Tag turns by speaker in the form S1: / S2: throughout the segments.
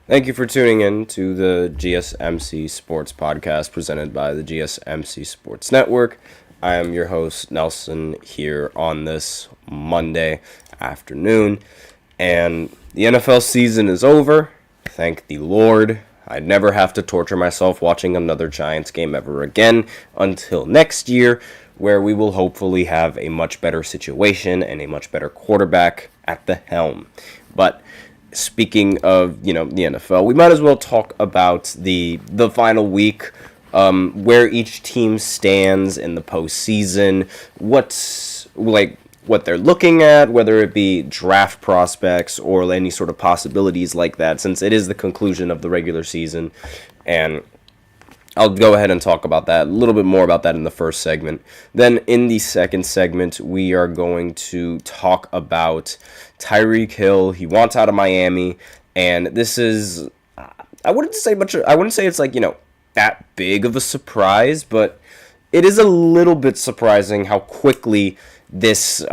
S1: Thank you for tuning in to the GSMC Sports Podcast presented by the GSMC Sports Network. I am your host, Nelson, here on this Monday afternoon. And the NFL season is over. Thank the Lord. I'd never have to torture myself watching another Giants game ever again until next year, where we will hopefully have a much better situation and a much better quarterback at the helm. But speaking of, the NFL, we might as well talk about the final week, where each team stands in the postseason, what they're looking at, whether it be draft prospects or any sort of possibilities like that, since it is the conclusion of the regular season. And I'll go ahead and talk about that, a little bit more about that in the first segment. Then in the second segment, we are going to talk about Tyreek Hill. He wants out of Miami, and this is, I wouldn't say it's that big of a surprise, but it is a little bit surprising how quickly this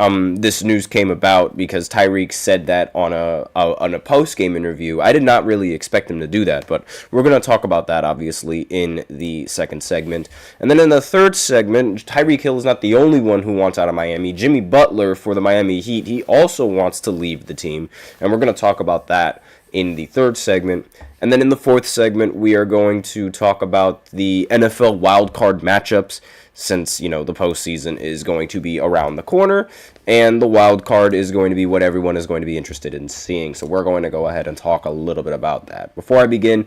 S1: news came about, because Tyreek said that on a post-game interview. I did not really expect him to do that, but we're going to talk about that, obviously, in the second segment. And then in the third segment, Tyreek Hill is not the only one who wants out of Miami. Jimmy Butler for the Miami Heat, he also wants to leave the team, and we're going to talk about that in the third segment. And then in the fourth segment, we are going to talk about the NFL wildcard matchups, since, the postseason is going to be around the corner, and the wild card is going to be what everyone is going to be interested in seeing. So we're going to go ahead and talk a little bit about that. Before I begin,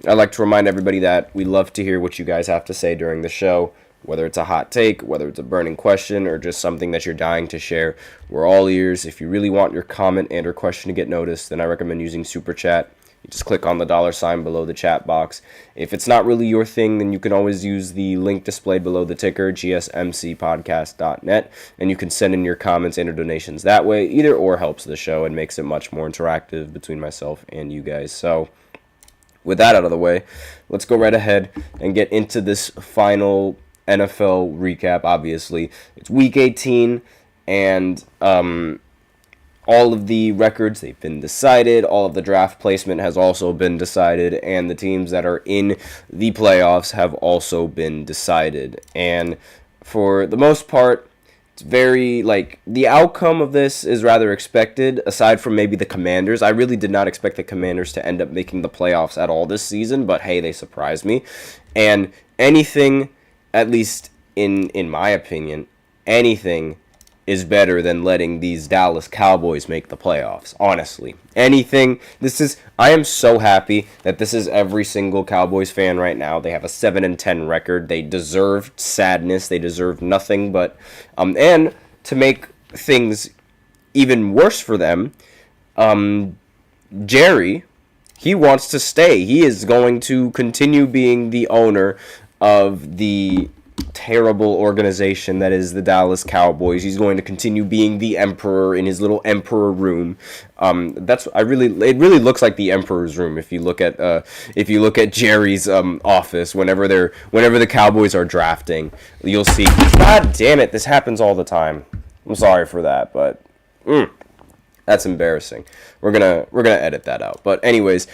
S1: I'd like to remind everybody that we love to hear what you guys have to say during the show, whether it's a hot take, whether it's a burning question, or just something that you're dying to share. We're all ears. If you really want your comment and or question to get noticed, then I recommend using Super Chat. You just click on the $sign below the chat box. If it's not really your thing, then you can always use the link displayed below the ticker, gsmcpodcast.net, and you can send in your comments and or donations that way. Either or helps the show and makes it much more interactive between myself and you guys. So with that out of the way, let's go right ahead and get into this final NFL recap. Obviously, it's week 18, and all of the records, they've been decided. All of the draft placement has also been decided. And the teams that are in the playoffs have also been decided. And for the most part, it's very, the outcome of this is rather expected, aside from maybe the Commanders. I really did not expect the Commanders to end up making the playoffs at all this season. But, hey, they surprised me. And anything, at least in my opinion, anything is better than letting these Dallas Cowboys make the playoffs. Honestly, I am so happy that this is every single Cowboys fan right now. They have a 7-10 record. They deserve sadness. They deserve nothing but, and to make things even worse for them, Jerry, he wants to stay. He is going to continue being the owner of the terrible organization that is the Dallas Cowboys. He's going to continue being the emperor in his little emperor room. It really looks like the emperor's room if you look at Jerry's office whenever the Cowboys are drafting. You'll see, God damn it, this happens all the time. I'm sorry for that, but that's embarrassing. We're gonna edit that out. But anyways,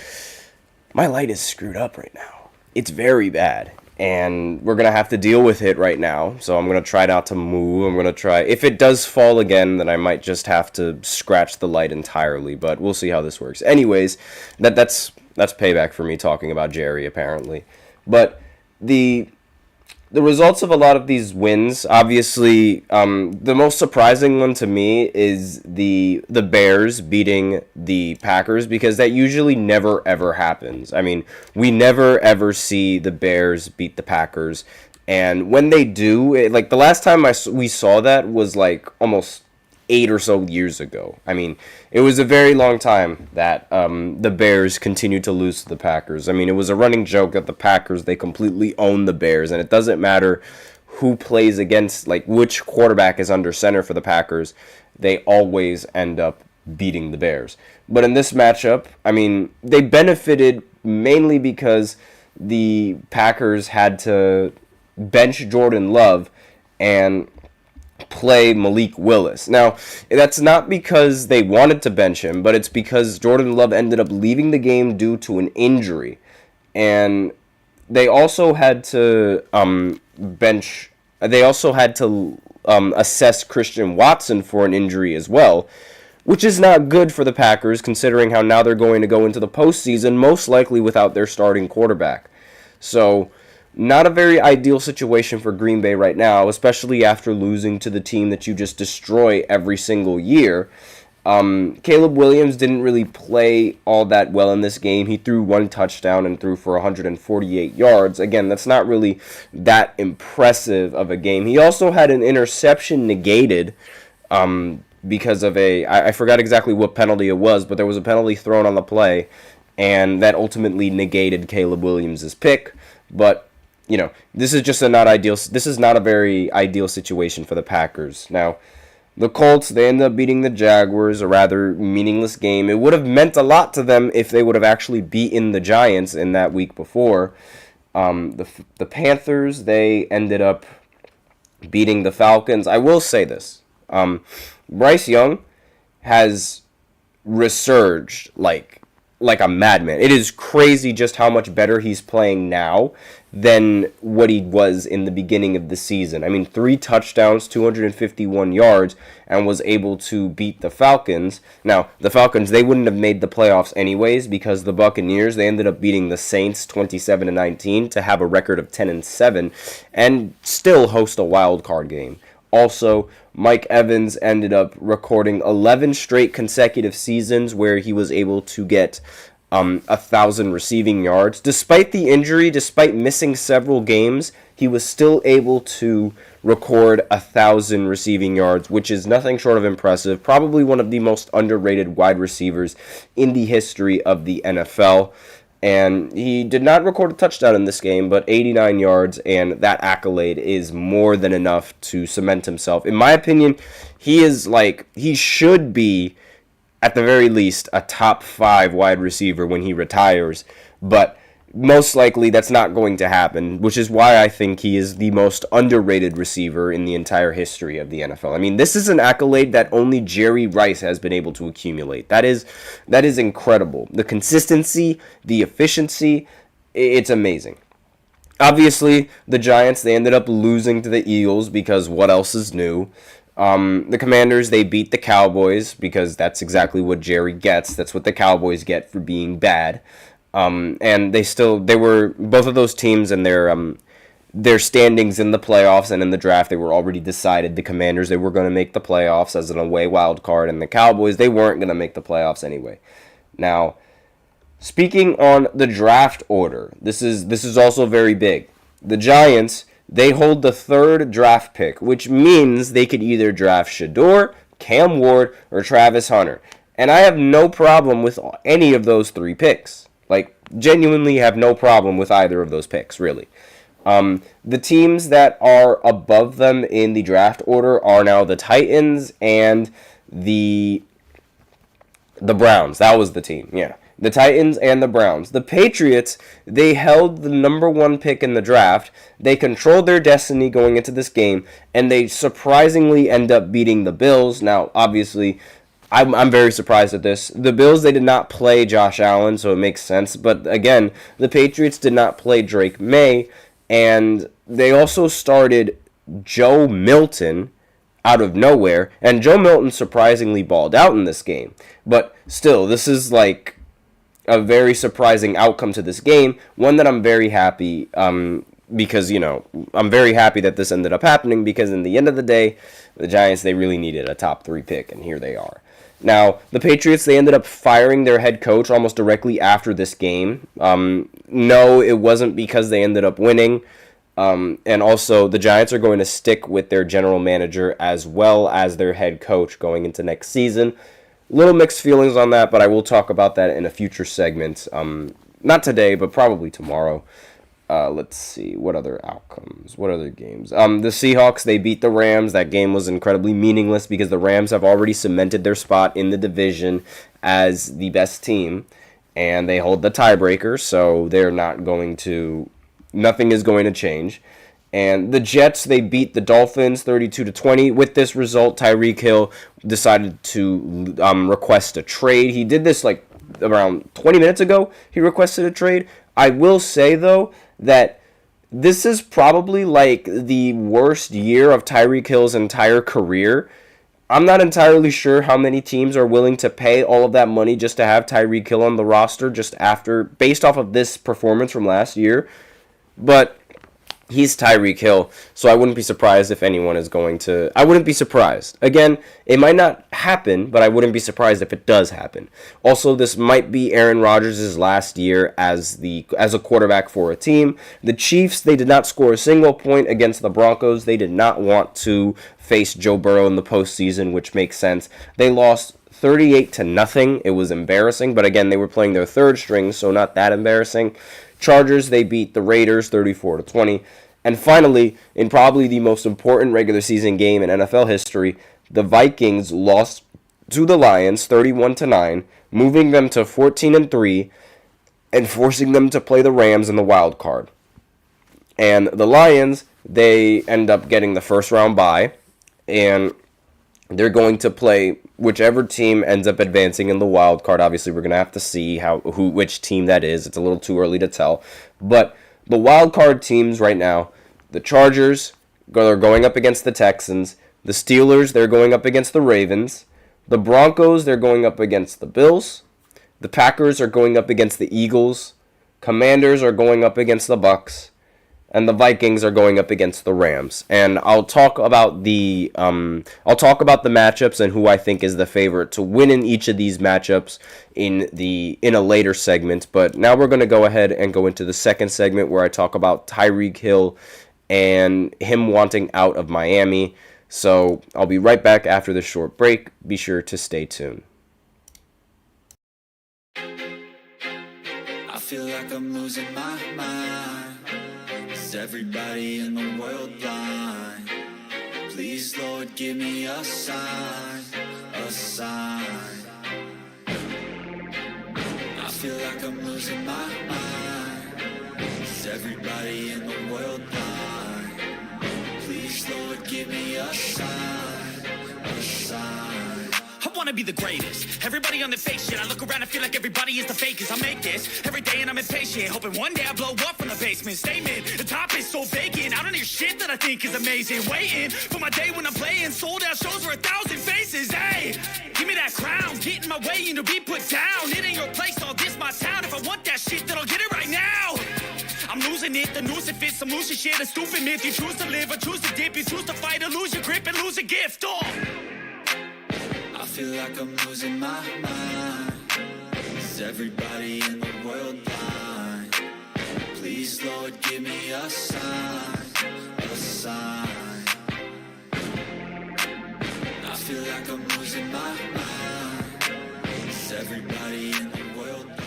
S1: my light is screwed up right now. It's very bad. And we're going to have to deal with it right now. So I'm going to try not to move. I'm going to try. If it does fall again, then I might just have to scratch the light entirely. But we'll see how this works. Anyways, that's payback for me talking about Jerry, apparently. But the results of a lot of these wins, obviously, the most surprising one to me is the Bears beating the Packers, because that usually never, ever happens. I mean, we never, ever see the Bears beat the Packers. And when they do, the last time we saw that was, almost 8 or so years ago. I mean, it was a very long time that the Bears continued to lose to the Packers. I mean, it was a running joke that the Packers, they completely own the Bears, and it doesn't matter who plays against, which quarterback is under center for the Packers, they always end up beating the Bears. But in this matchup, I mean, they benefited mainly because the Packers had to bench Jordan Love and play Malik Willis. Now, that's not because they wanted to bench him, but it's because Jordan Love ended up leaving the game due to an injury. And they also had to assess Christian Watson for an injury as well, which is not good for the Packers, considering how now they're going to go into the postseason, most likely without their starting quarterback. So, not a very ideal situation for Green Bay right now, especially after losing to the team that you just destroy every single year. Caleb Williams didn't really play all that well in this game. He threw 1 touchdown and threw for 148 yards. Again, that's not really that impressive of a game. He also had an interception negated, because of I forgot exactly what penalty it was, but there was a penalty thrown on the play, and that ultimately negated Caleb Williams' pick. But, this is not a very ideal situation for the Packers. Now, the Colts, they ended up beating the Jaguars, a rather meaningless game. It would have meant a lot to them if they would have actually beaten the Giants in that week before. The Panthers, they ended up beating the Falcons. I will say this. Bryce Young has resurged like a madman. It is crazy just how much better he's playing now than what he was in the beginning of the season. I mean, 3 touchdowns, 251 yards, and was able to beat the Falcons. Now, the Falcons, they wouldn't have made the playoffs anyways, because the Buccaneers, they ended up beating the Saints 27-19 to have a record of 10-7 and still host a wild card game. Also, Mike Evans ended up recording 11 straight consecutive seasons where he was able to get 1,000 receiving yards. Despite the injury, despite missing several games, he was still able to record 1,000 receiving yards, which is nothing short of impressive. Probably one of the most underrated wide receivers in the history of the NFL. And he did not record a touchdown in this game, but 89 yards, and that accolade is more than enough to cement himself. In my opinion, he should be, at the very least, a top 5 wide receiver when he retires, but most likely that's not going to happen, which is why I think he is the most underrated receiver in the entire history of the NFL. I mean, this is an accolade that only Jerry Rice has been able to accumulate. That is incredible. The consistency, the efficiency, it's amazing. Obviously, the Giants, they ended up losing to the Eagles because what else is new? The Commanders, they beat the Cowboys because that's exactly what Jerry gets. That's what the Cowboys get for being bad. And they were both of those teams and their standings in the playoffs and in the draft, they were already decided. The Commanders, they were going to make the playoffs as an away wild card, and the Cowboys, they weren't going to make the playoffs anyway. Now, speaking on the draft order, this is also very big. The Giants, they hold the 3rd draft pick, which means they could either draft Shedeur, Cam Ward, or Travis Hunter. And I have no problem with any of those 3 picks. Genuinely have no problem with either of those picks, really. The teams that are above them in the draft order are now the Titans and the Browns. That was the team, yeah. The Titans and the Browns. The Patriots, they held the number 1 pick in the draft. They controlled their destiny going into this game, and they surprisingly end up beating the Bills. Now, obviously, I'm very surprised at this. The Bills, they did not play Josh Allen, so it makes sense. But again, the Patriots did not play Drake May, and they also started Joe Milton out of nowhere. And Joe Milton surprisingly balled out in this game. But still, this is like a very surprising outcome to this game. One that I'm very happy, because, I'm very happy that this ended up happening, because in the end of the day, the Giants, they really needed a top 3 pick, and here they are. Now, the Patriots, they ended up firing their head coach almost directly after this game. No, it wasn't because they ended up winning. And also, the Giants are going to stick with their general manager as well as their head coach going into next season. Little mixed feelings on that, but I will talk about that in a future segment. Not today, but probably tomorrow. Let's see, what other outcomes? What other games? The Seahawks, they beat the Rams. That game was incredibly meaningless because the Rams have already cemented their spot in the division as the best team, and they hold the tiebreaker, so they're not going to... Nothing is going to change. And the Jets, they beat the Dolphins 32-20. With this result, Tyreek Hill decided to request a trade. He did this like around 20 minutes ago. He requested a trade. I will say, though, that this is probably like the worst year of Tyreek Hill's entire career. I'm not entirely sure how many teams are willing to pay all of that money just to have Tyreek Hill on the roster based off of this performance from last year. But he's Tyreek Hill, so I wouldn't be surprised if anyone is going to... I wouldn't be surprised. Again, it might not happen, but I wouldn't be surprised if it does happen. Also, this might be Aaron Rodgers' last year as a quarterback for a team. The Chiefs, they did not score a single point against the Broncos. They did not want to face Joe Burrow in the postseason, which makes sense. They lost 38-0. It was embarrassing, but again, they were playing their third string, so not that embarrassing. Chargers, they beat the Raiders 34-20. And finally, in probably the most important regular season game in NFL history, the Vikings lost to the Lions 31-9, moving them to 14-3 and forcing them to play the Rams in the wild card. And the Lions, they end up getting the first round bye, and they're going to play whichever team ends up advancing in the wild card. Obviously, we're going to have to see which team that is. It's a little too early to tell. But the wild card teams right now, the Chargers, they're going up against the Texans. The Steelers, they're going up against the Ravens. The Broncos, they're going up against the Bills. The Packers are going up against the Eagles. Commanders are going up against the Bucks. And the Vikings are going up against the Rams. And I'll talk about the matchups and who I think is the favorite to win in each of these matchups in a later segment. But now we're going to go ahead and go into the second segment where I talk about Tyreek Hill and him wanting out of Miami. So I'll be right back after this short break. Be sure to stay tuned.
S2: I feel like I'm losing my mind. Is everybody in the world blind? Please, Lord, give me a sign, a sign. I feel like I'm losing my mind. Is everybody in the world blind? Please, Lord, give me a sign, a sign.
S3: I wanna be the greatest. Everybody on the fake shit. I look around and feel like everybody is the fakest. I make this every day and I'm impatient, hoping one day I blow up from the basement. Statement, the top is so vacant. I don't hear shit that I think is amazing. Waiting for my day when I'm playing sold out shows for 1,000 faces. Hey, give me that crown. Get in my way and to be put down. It ain't your place, all this my town. If I want that shit, then I'll get it right now. I'm losing it, the noose it fits. I'm losing shit, a stupid myth. You choose to live or choose to dip. You choose to fight or lose your grip and lose a gift. Oh.
S2: I feel like I'm losing my mind. Is everybody in the world blind? Please, Lord, give me a sign, a sign. I feel like I'm losing my mind. Is everybody in the world blind?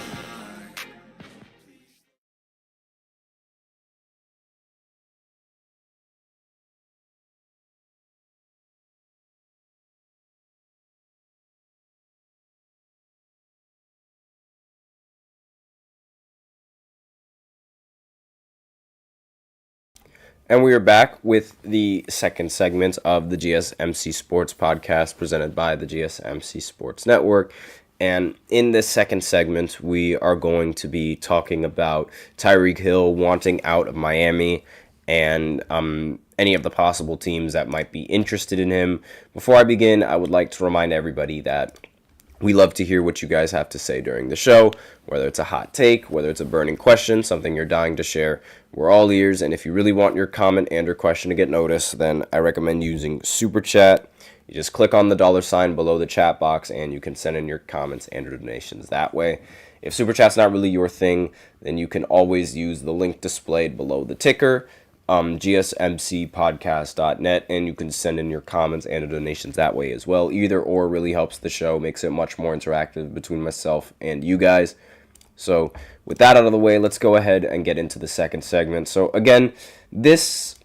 S1: And we are back with the second segment of the GSMC Sports Podcast presented by the GSMC Sports Network. And in this second segment, we are going to be talking about Tyreek Hill wanting out of Miami and any of the possible teams that might be interested in him. Before I begin, I would like to remind everybody that we love to hear what you guys have to say during the show, whether it's a hot take, whether it's a burning question, something you're dying to share. We're all ears, and if you really want your comment and or question to get noticed, then I recommend using Super Chat. You just click on the $ below the chat box, and you can send in your comments and or donations that way. If Super Chat's not really your thing, then you can always use the link displayed below the ticker, GSMCpodcast.net, and you can send in your comments and donations that way as well. Either or really helps the show, makes it much more interactive between myself and you guys. So with that out of the way, let's go ahead and get into the second segment. So again, this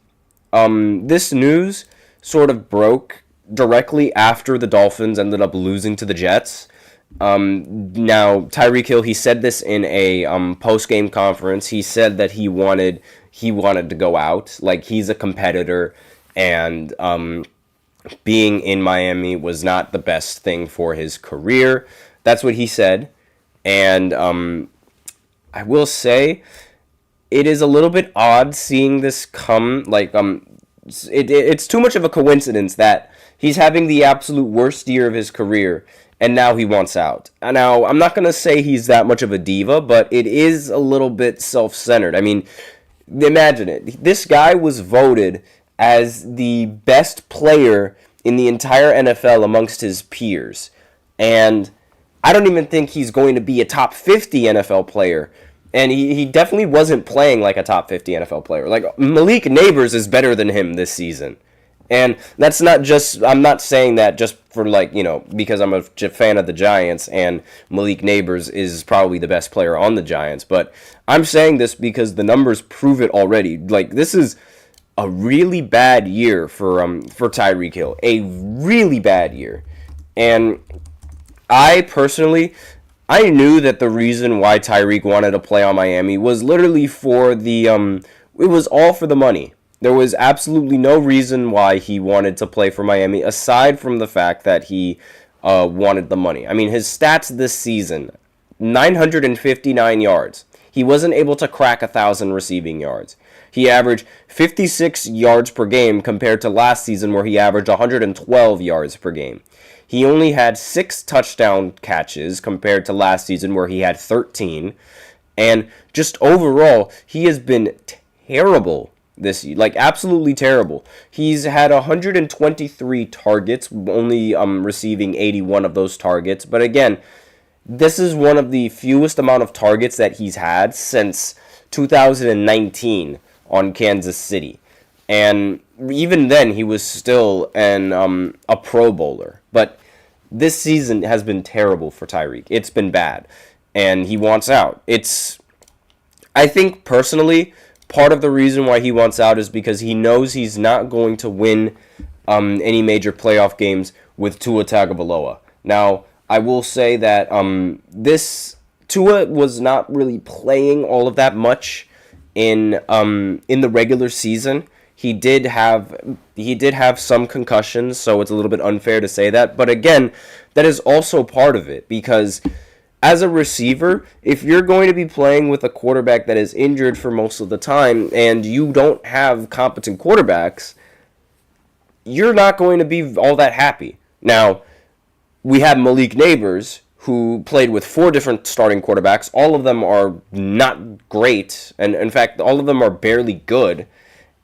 S1: news sort of broke directly after the Dolphins ended up losing to the Jets. Now, Tyreek Hill, he said this in a post-game conference. He said that he wanted to go out. Like, he's a competitor, and being in Miami was not the best thing for his career. That's what he said. And I will say, it is a little bit odd seeing this come. Like, it's too much of a coincidence that he's having the absolute worst year of his career, and now he wants out. Now, I'm not going to say he's that much of a diva, but it is a little bit self-centered. I mean, imagine it. This guy was voted as the best player in the entire NFL amongst his peers. And I don't even think he's going to be a top 50 NFL player. And he definitely wasn't playing like a top 50 NFL player. Like, Malik Neighbors is better than him this season. And that's not just, I'm not saying that just for, like, you know, because I'm a fan of the Giants and Malik Neighbors is probably the best player on the Giants. But I'm saying this because the numbers prove it already. Like, this is a really bad year for Tyreek Hill. A really bad year. And I personally, I knew that the reason why Tyreek wanted to play on Miami was literally for the, it was all for the money. There was absolutely no reason why he wanted to play for Miami, aside from the fact that he wanted the money. I mean, his stats this season, 959 yards. He wasn't able to crack 1,000 receiving yards. He averaged 56 yards per game compared to last season where he averaged 112 yards per game. He only had 6 touchdown catches compared to last season where he had 13. And just overall, he has been terrible this year, like absolutely terrible. He's had 123 targets, only receiving 81 of those targets. But again, this is one of the fewest amount of targets that he's had since 2019 on Kansas City. And even then, he was still a Pro Bowler. But this season has been terrible for Tyreek. It's been bad. And he wants out. I think, personally, part of the reason why he wants out is because he knows he's not going to win any major playoff games with Tua Tagovailoa. Now, I will say that Tua was not really playing all of that much in the regular season. He did have some concussions, so it's a little bit unfair to say that. But again, that is also part of it, because as a receiver, if you're going to be playing with a quarterback that is injured for most of the time and you don't have competent quarterbacks, you're not going to be all that happy. Now, we have Malik Neighbors, who played with 4 different starting quarterbacks. All of them are not great, and in fact, all of them are barely good.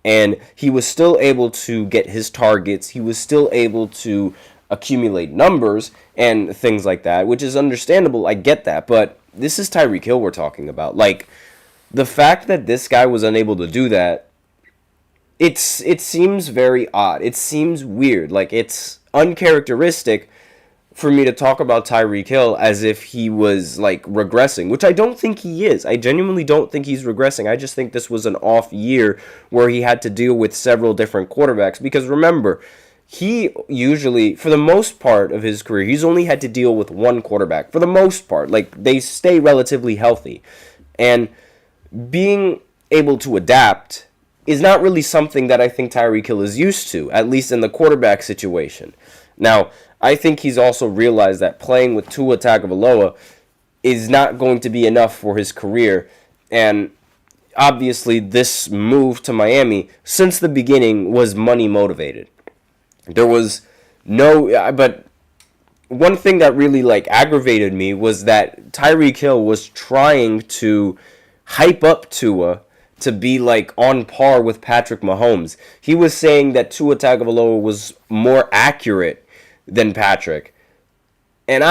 S1: And he was still able to get his targets. He was still able to accumulate numbers and things like that, which is understandable. I get that. But this is Tyreek Hill we're talking about. Like, the fact that this guy was unable to do that, it seems very odd. It seems weird. Like, it's uncharacteristic for me to talk about Tyreek Hill as if he was, like, regressing, which I don't think he is. I genuinely don't think he's regressing. I just think this was an off year where he had to deal with several different quarterbacks. Because remember, he usually, for the most part of his career, he's only had to deal with one quarterback. For the most part, like, they stay relatively healthy. And being able to adapt is not really something that I think Tyreek Hill is used to, at least in the quarterback situation. Now, I think he's also realized that playing with Tua Tagovailoa is not going to be enough for his career. And obviously, this move to Miami, since the beginning, was money motivated. There was but one thing that really, like, aggravated me was that Tyreek Hill was trying to hype up Tua to be, like, on par with Patrick Mahomes. He was saying that Tua Tagovailoa was more accurate than Patrick. And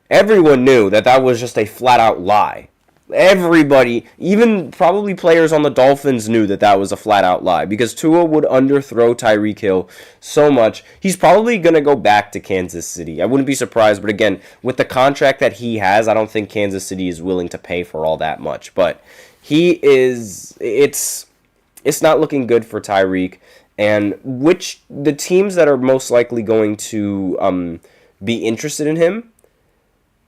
S1: everyone knew that was just a flat-out lie. Everybody, even probably players on the Dolphins, knew that was a flat-out lie, because Tua would underthrow Tyreek Hill so much. He's probably going to go back to Kansas City. I wouldn't be surprised, but again, with the contract that he has, I don't think Kansas City is willing to pay for all that much. But it's not looking good for Tyreek. And the teams that are most likely going to be interested in him,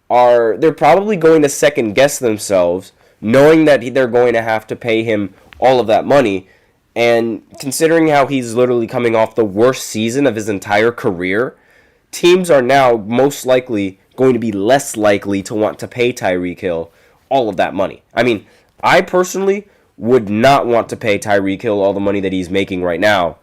S1: they're probably going to second guess themselves, knowing that they're going to have to pay him all of that money. And considering how he's literally coming off the worst season of his entire career, teams are now most likely going to be less likely to want to pay Tyreek Hill all of that money. I mean, I personally would not want to pay Tyreek Hill all the money that he's making right now.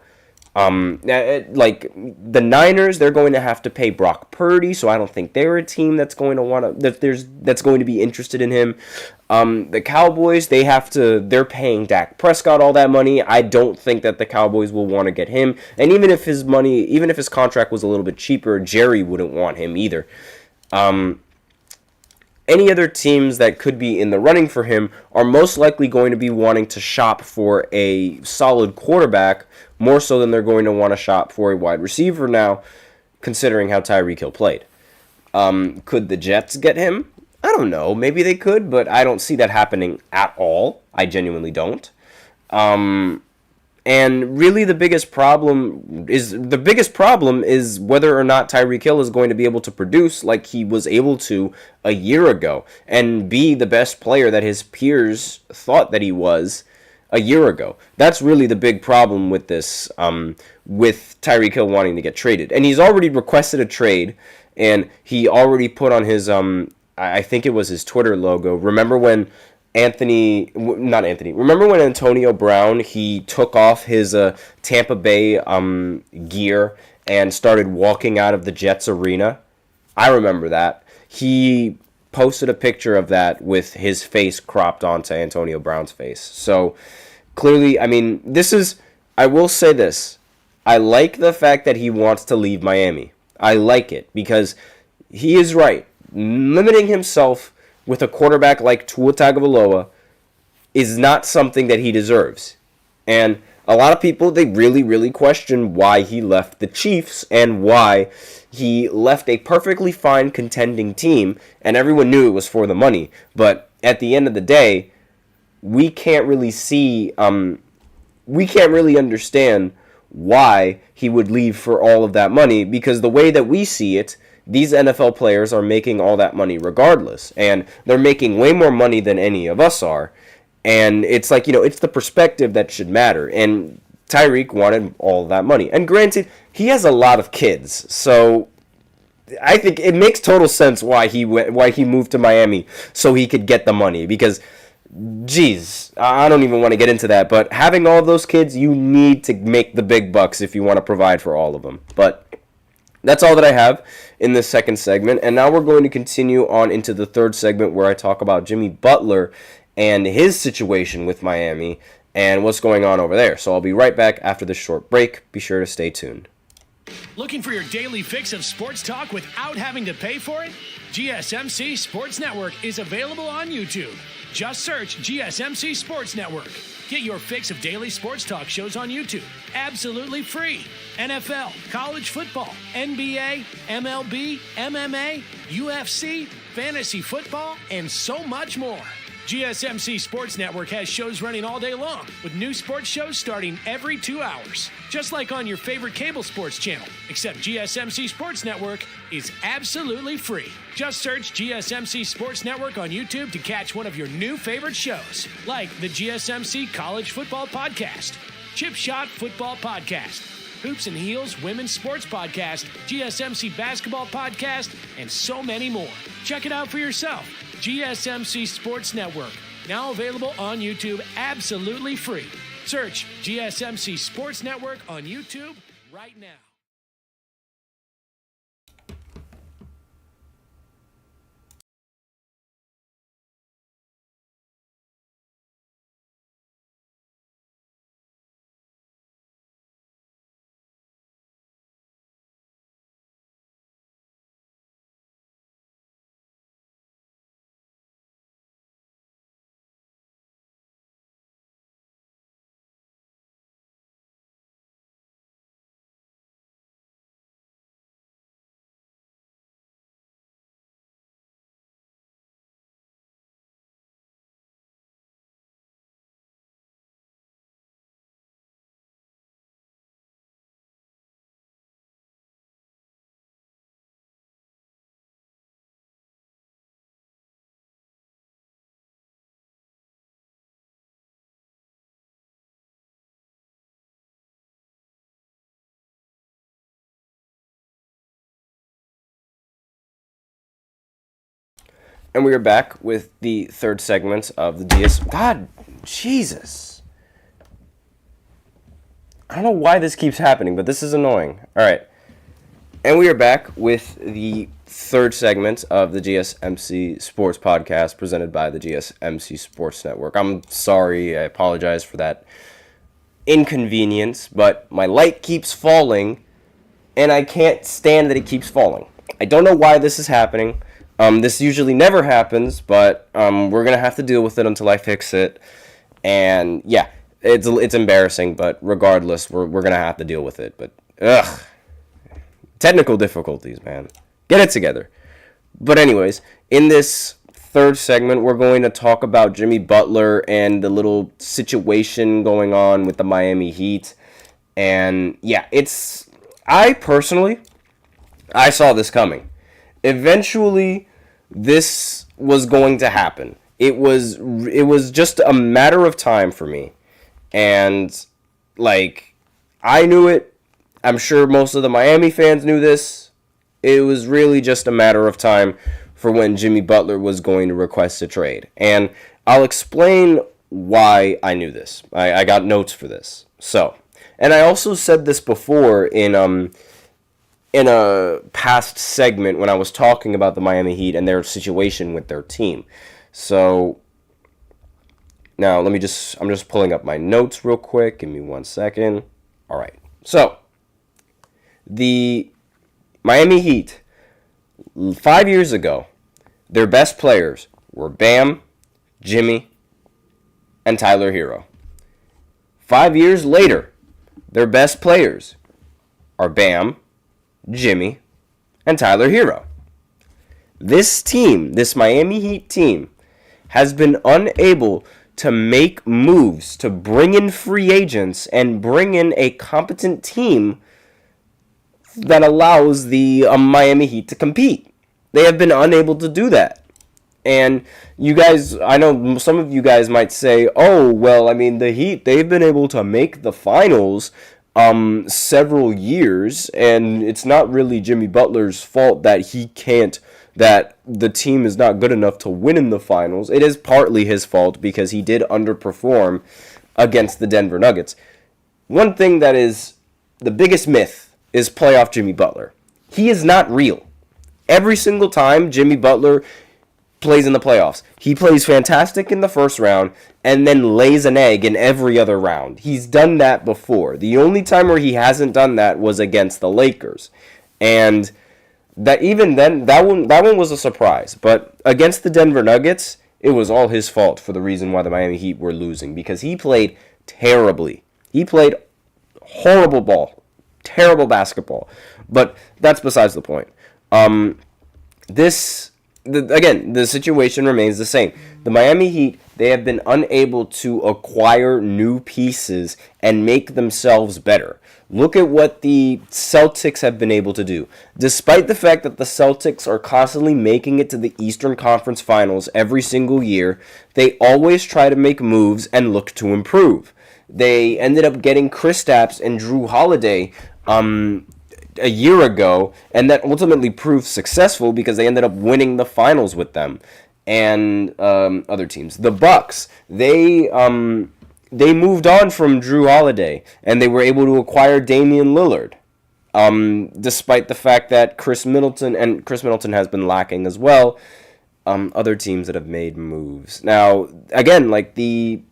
S1: Like the Niners, they're going to have to pay Brock Purdy, so I don't think they're a team that's going to want to that's going to be interested in him. The Cowboys, they're paying Dak Prescott all that money. I don't think that the Cowboys will want to get him. And even if his contract was a little bit cheaper, Jerry wouldn't want him either. Any other teams that could be in the running for him are most likely going to be wanting to shop for a solid quarterback more so than they're going to want to shop for a wide receiver now, considering how Tyreek Hill played. Could the Jets get him? I don't know. Maybe they could, but I don't see that happening at all. I genuinely don't. And really the biggest problem is whether or not Tyreek Hill is going to be able to produce like he was able to a year ago and be the best player that his peers thought that he was a year ago. That's really the big problem with this, with Tyreek Hill wanting to get traded. And he's already requested a trade, and he already put on his, I think it was his Twitter logo. Remember when Antonio Brown, he took off his Tampa Bay gear and started walking out of the Jets arena? I remember that. He posted a picture of that with his face cropped onto Antonio Brown's face. So clearly, I mean, I will say this. I like the fact that he wants to leave Miami. I like it because he is right. Limiting himself with a quarterback like Tua Tagovailoa is not something that he deserves. And a lot of people, they really, really question why he left the Chiefs and why he left a perfectly fine contending team, and everyone knew it was for the money. But at the end of the day, we can't really understand why he would leave for all of that money, because the way that we see it, these NFL players are making all that money regardless, and they're making way more money than any of us are. And it's like, it's the perspective that should matter. And Tyreek wanted all that money. And granted, he has a lot of kids, so I think it makes total sense why he moved to Miami so he could get the money. Because, geez, I don't even want to get into that. But having all of those kids, you need to make the big bucks if you want to provide for all of them. But that's all that I have in this second segment. And now we're going to continue on into the third segment where I talk about Jimmy Butler and his situation with Miami and what's going on over there. So I'll be right back after this short break. Be sure to stay tuned.
S4: Looking for your daily fix of sports talk without having to pay for it? GSMC Sports Network is available on YouTube. Just search GSMC Sports Network. Get your fix of daily sports talk shows on YouTube, absolutely free. NFL, college football, NBA, MLB, MMA, UFC, fantasy football, and so much more. GSMC Sports Network has shows running all day long, with new sports shows starting every 2 hours. Just like on your favorite cable sports channel, except GSMC Sports Network is absolutely free. Just search GSMC Sports Network on YouTube to catch one of your new favorite shows, like the GSMC College Football Podcast, Chip Shot Football Podcast, Hoops and Heels Women's Sports Podcast, GSMC Basketball Podcast, and so many more. Check it out for yourself. GSMC Sports Network, now available on YouTube absolutely free. Search GSMC Sports Network on YouTube right now.
S1: And we are back with the third segment of the God, Jesus. I don't know why this keeps happening, but this is annoying. All right. And we are back with the third segment of the GSMC Sports Podcast presented by the GSMC Sports Network. I'm sorry. I apologize for that inconvenience, but my light keeps falling, and I can't stand that it keeps falling. I don't know why this is happening. This usually never happens, but we're going to have to deal with it until I fix it. And yeah, it's embarrassing, but regardless, we're going to have to deal with it. But technical difficulties, man. Get it together. But anyways, in this third segment, we're going to talk about Jimmy Butler and the little situation going on with the Miami Heat. And yeah, I saw this coming. Eventually, this was going to happen. It was just a matter of time for me. And, like, I knew it. I'm sure most of the Miami fans knew this. It was really just a matter of time for when Jimmy Butler was going to request a trade. And I'll explain why I knew this. I got notes for this. So, and I also said this before in a past segment when I was talking about the Miami Heat and their situation with their team. So now I'm just pulling up my notes real quick. Give me 1 second. All right. So the Miami Heat, 5 years ago, their best players were Bam, Jimmy, and Tyler Hero. 5 years later, their best players are Bam, Jimmy, and Tyler Hero. This team, this Miami Heat team, has been unable to make moves to bring in free agents and bring in a competent team that allows the Miami Heat to compete. They have been unable to do that. And you guys, I know some of you guys might say, oh, well, I mean, the Heat, they've been able to make the finals several years, and it's not really Jimmy Butler's fault that that the team is not good enough to win in the finals. It is partly his fault because he did underperform against the Denver Nuggets. One thing that is the biggest myth is playoff Jimmy Butler. He is not real. Every single time Jimmy Butler plays in the playoffs, he plays fantastic in the first round and then lays an egg in every other round. He's done that before. The only time where he hasn't done that was against the Lakers. And that even then, that one was a surprise. But against the Denver Nuggets, it was all his fault for the reason why the Miami Heat were losing, because he played terribly. He played horrible ball, terrible basketball. But that's besides the point. Again, the situation remains the same. The Miami Heat, they have been unable to acquire new pieces and make themselves better. Look at what the Celtics have been able to do. Despite the fact that the Celtics are constantly making it to the Eastern Conference Finals every single year, they always try to make moves and look to improve. They ended up getting Kristaps and Drew Holiday a year ago, and that ultimately proved successful because they ended up winning the finals with them and other teams. The Bucks, they moved on from Drew Holiday, and they were able to acquire Damian Lillard, despite the fact that Chris Middleton has been lacking as well. Other teams that have made moves. Now, again, like the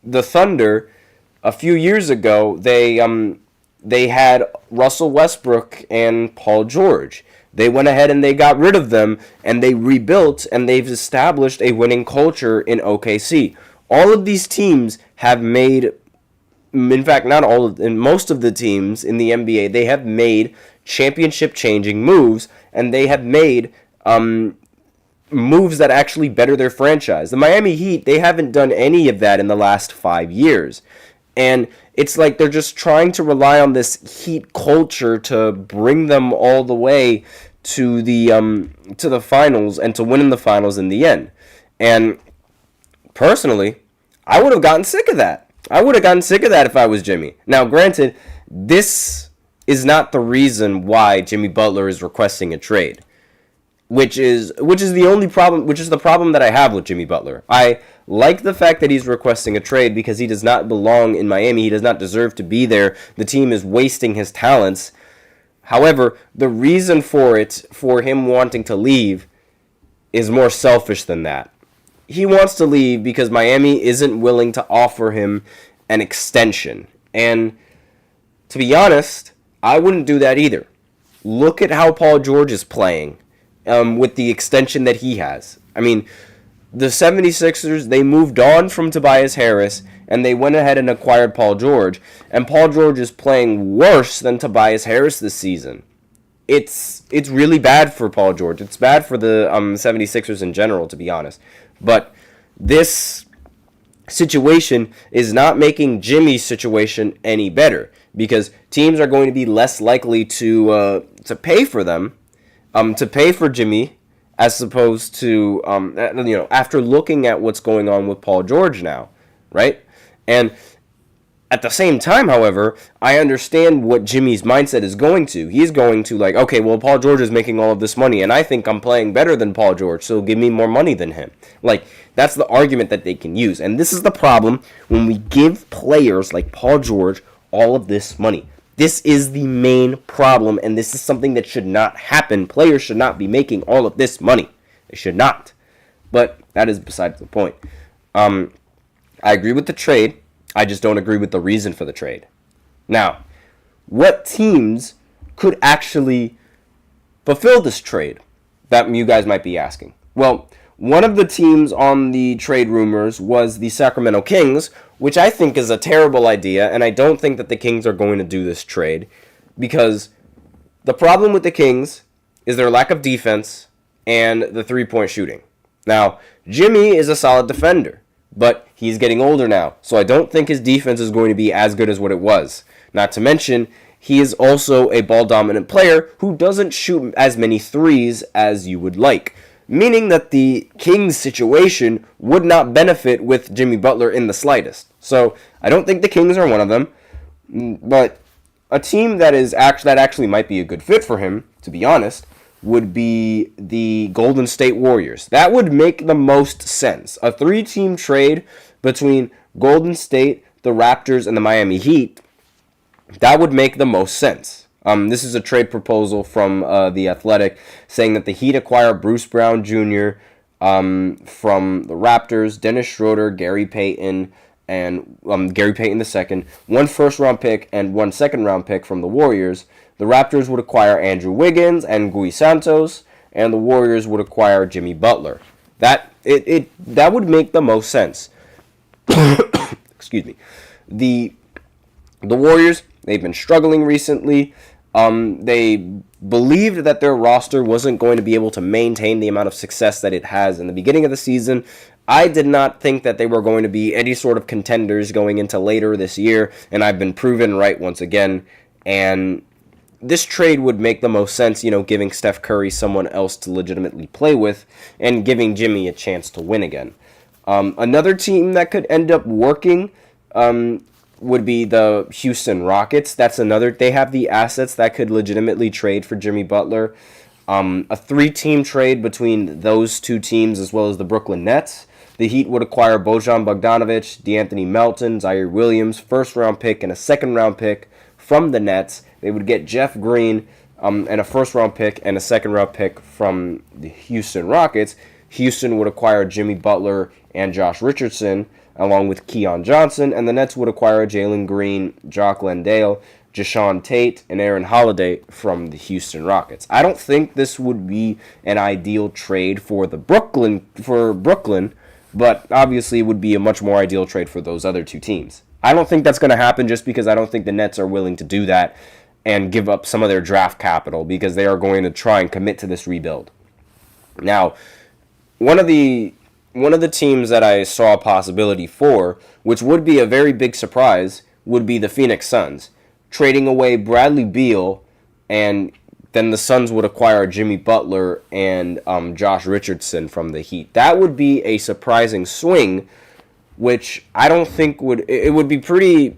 S1: Thunder, a few years ago, they had Russell Westbrook and Paul George. They went ahead and they got rid of them, and they rebuilt, and they've established a winning culture in OKC. All of these teams have made, in fact, not all of, in most of the teams in the NBA, they have made championship-changing moves, and they have made moves that actually better their franchise. The Miami Heat, they haven't done any of that in the last 5 years. And it's like they're just trying to rely on this Heat culture to bring them all the way to the finals and to win in the finals in the end. And personally, I would have gotten sick of that. I would have gotten sick of that if I was Jimmy. Now, granted, this is not the reason why Jimmy Butler is requesting a trade. which is the only problem, which is the problem that I have with Jimmy Butler. I like the fact that he's requesting a trade because he does not belong in Miami. He does not deserve to be there. The team is wasting his talents. However, the reason for him wanting to leave, is more selfish than that. He wants to leave because Miami isn't willing to offer him an extension. And to be honest, I wouldn't do that either. Look at how Paul George is playing with the extension that he has. I mean, the 76ers, they moved on from Tobias Harris, and they went ahead and acquired Paul George. And Paul George is playing worse than Tobias Harris this season. It's really bad for Paul George. It's bad for the 76ers in general, to be honest. But this situation is not making Jimmy's situation any better, because teams are going to be less likely to pay for them, to pay for Jimmy, as opposed to after looking at what's going on with Paul George now, right? And at the same time, however, I understand what Jimmy's mindset is going to. He's going to okay, well, Paul George is making all of this money, and I think I'm playing better than Paul George, so give me more money than him. That's the argument that they can use. And this is the problem when we give players like Paul George all of this money. This is the main problem, and this is something that should not happen. Players should not be making all of this money. They should not. But that is besides the point. I agree with the trade. I just don't agree with the reason for the trade. Now, what teams could actually fulfill this trade? That you guys might be asking. Well, one of the teams on the trade rumors was the Sacramento Kings, which I think is a terrible idea, and I don't think that the Kings are going to do this trade, because the problem with the Kings is their lack of defense and the three-point shooting. Now, Jimmy is a solid defender, but he's getting older now, so I don't think his defense is going to be as good as what it was. Not to mention, he is also a ball-dominant player who doesn't shoot as many threes as you would like, meaning that the Kings situation would not benefit with Jimmy Butler in the slightest. So I don't think the Kings are one of them, but a team that actually might be a good fit for him, to be honest, would be the Golden State Warriors. That would make the most sense. A 3-team trade between Golden State, the Raptors, and the Miami Heat, that would make the most sense. This is a trade proposal from The Athletic, saying that the Heat acquire Bruce Brown Jr. From the Raptors, Dennis Schroeder, Gary Payton, and Gary Payton II, 1 first-round pick and 1 second-round pick from the Warriors. The Raptors would acquire Andrew Wiggins and Gui Santos, and the Warriors would acquire Jimmy Butler. That would make the most sense. Excuse me. The Warriors, they've been struggling recently. They believed that their roster wasn't going to be able to maintain the amount of success that it has in the beginning of the season. I did not think that they were going to be any sort of contenders going into later this year, and I've been proven right once again. And this trade would make the most sense, giving Steph Curry someone else to legitimately play with and giving Jimmy a chance to win again. Another team that could end up working would be the Houston Rockets. They have the assets that could legitimately trade for Jimmy Butler. A 3-team trade between those two teams, as well as the Brooklyn Nets. The Heat would acquire Bojan Bogdanovic, DeAnthony Melton, Zaire Williams, first-round pick and a second-round pick from the Nets. They would get Jeff Green and a first-round pick and a second-round pick from the Houston Rockets. Houston would acquire Jimmy Butler and Josh Richardson, along with Keon Johnson, and the Nets would acquire Jalen Green, Jock Landale, Jashawn Tate, and Aaron Holiday from the Houston Rockets. I don't think this would be an ideal trade for Brooklyn, but obviously it would be a much more ideal trade for those other two teams. I don't think that's going to happen just because I don't think the Nets are willing to do that and give up some of their draft capital, because they are going to try and commit to this rebuild. Now, one of the teams that I saw a possibility for, which would be a very big surprise, would be the Phoenix Suns. Trading away Bradley Beal, and then the Suns would acquire Jimmy Butler and Josh Richardson from the Heat. That would be a surprising swing, which I don't think would... It would be pretty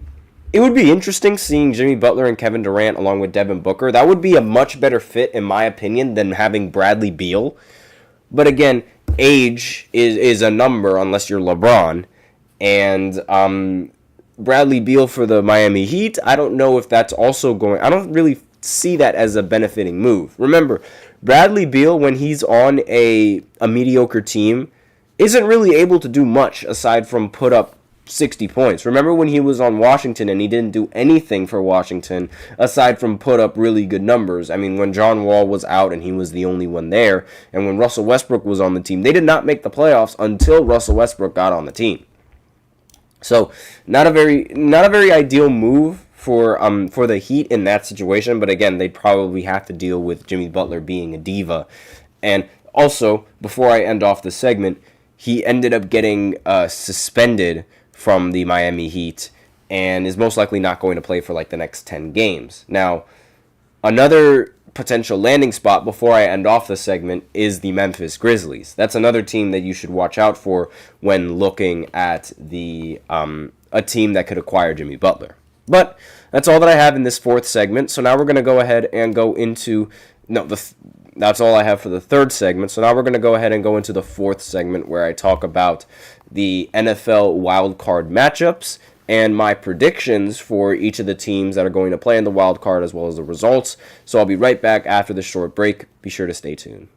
S1: it would be interesting seeing Jimmy Butler and Kevin Durant along with Devin Booker. That would be a much better fit, in my opinion, than having Bradley Beal. But again, age is a number unless you're LeBron. And Bradley Beal for the Miami Heat, I don't know if that's also going... I don't really see that as a benefiting move. Remember, Bradley Beal, when he's on a mediocre team, isn't really able to do much aside from put up 60 points. Remember when he was on Washington and he didn't do anything for Washington aside from put up really good numbers? I mean, when John Wall was out and he was the only one there, and when Russell Westbrook was on the team, they did not make the playoffs until Russell Westbrook got on the team. So, not a very ideal move for the Heat in that situation, but again, they'd probably have to deal with Jimmy Butler being a diva. And also, before I end off the segment, he ended up getting suspended from the Miami Heat and is most likely not going to play for like the next 10 games. Now, another potential landing spot before I end off the segment is the Memphis Grizzlies. That's another team that you should watch out for when looking at the a team that could acquire Jimmy Butler. But that's all that I have in this fourth segment. So now we're going to go ahead and go into that's all I have for the third segment. So now we're going to go ahead and go into the fourth segment where I talk about the NFL wildcard matchups and my predictions for each of the teams that are going to play in the wild card as well as the results. So I'll be right back after this short break. Be sure to stay tuned.